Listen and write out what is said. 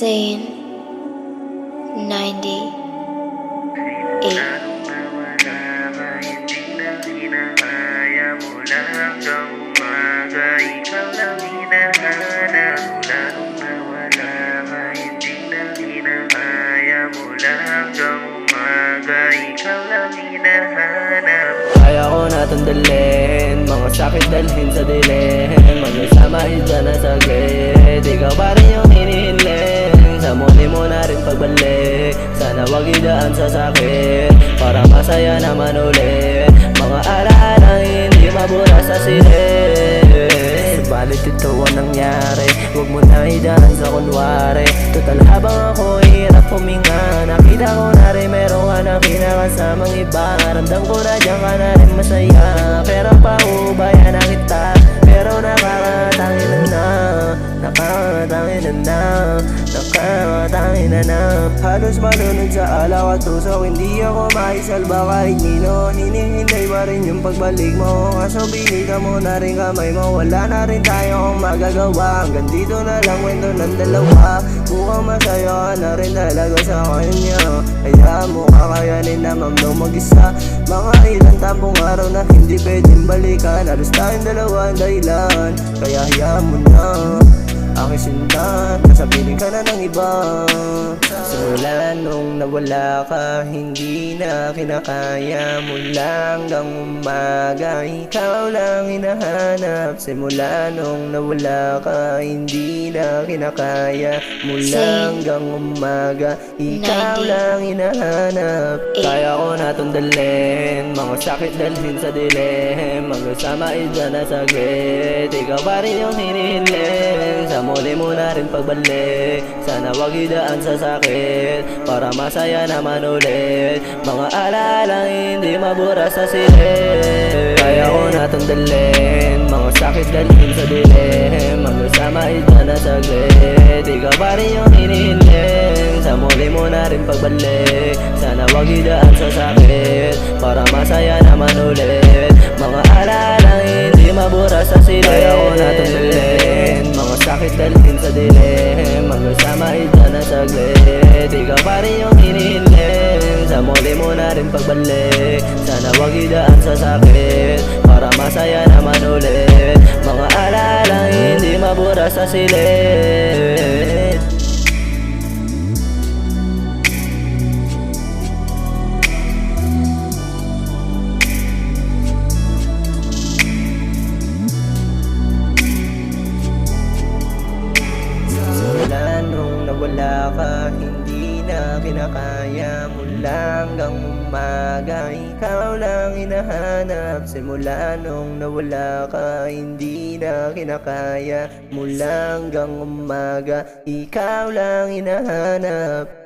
Zane 98. Hindi na kinakaya mula hanggang umaga. Ikaw lang hinahanap mula nung nawala ka. Hindi na kinakaya mula hanggang umaga. Ikaw lang hinahanap. Kaya ko natandalin, mga sakit dalhin sa dilim. Magkasama isa na saglit, ikaw pa rin yung hinihiling. Sa muli mo na rin pagbalik, sana wag idaan sa sakit, para masaya naman ulit. Mga alaalang hindi mabura sa silid. Subalit ito ang nangyari, wag mo na idaan sa kunwari. Total habang ako hirap huminga, nakita ko na rin meron ka na kinakasamang iba. Ramdam ko na dyan ka na rin masaya, pero paubayan na kita. Pero nakakatangin na, nakakatangin na. Halos malunod sa alaw at tusaw, hindi ako maisalba kahit nino. Hinihintay pa rin yung pagbalik mo, kaso binita mo na rin kamay mo. Wala na rin tayo kung magagawa, hanggang dito na lang kwento ng dalawa. Mukhang masaya ka na rin talaga sa kanya, hayaan mo kakayanin na mamdaw mag-isa. Mga ilang tampong araw na hindi pwedeng balikan, halos tayong dalawa ang dahilan, kaya hayaan mo na aking sinta, nasabihin ka na ng iba. Simula nung nawala ka, hindi na kinakaya. Mula hanggang umaga, ikaw lang hinahanap. Simula nung nawala ka, hindi na kinakaya. Mula hanggang umaga, ikaw lang hinahanap. Kaya ko natundalin, mga sakit dalhin sa dilim. Magkasama isa na saglit, ikaw pa rin yung hinihiling. Sa muli mo na rin pagbalik, sana wag idaan sa sakit, para masaya naman ulit. Mga alaalang hindi mabura sa silid. Kaya ko natandalin, mga sakit dalhin sa dilim. Magkasama isa na saglit, ikaw pa rin yung hinihiling. Sa muli mo na rin pagbalik, sana wag idaan sa sakit, para masaya naman ulit. Mga alaalang hindi mabura sa silid. Kaya ko natandalin, mga sakit dalhin sa dilim. Magkasama isa na saglit, ikaw pa rin yung hinihiling. Sa muli mo na rin pagbalik, sana wag idaan sa sakit, para masaya naman ulit. Mga alaalang hindi mabura sa silid. Wala ka, hindi na kinakaya. Mula hanggang umaga, ikaw lang hinahanap. Simula nung nawala ka, hindi na kinakaya. Mula hanggang umaga, ikaw lang hinahanap.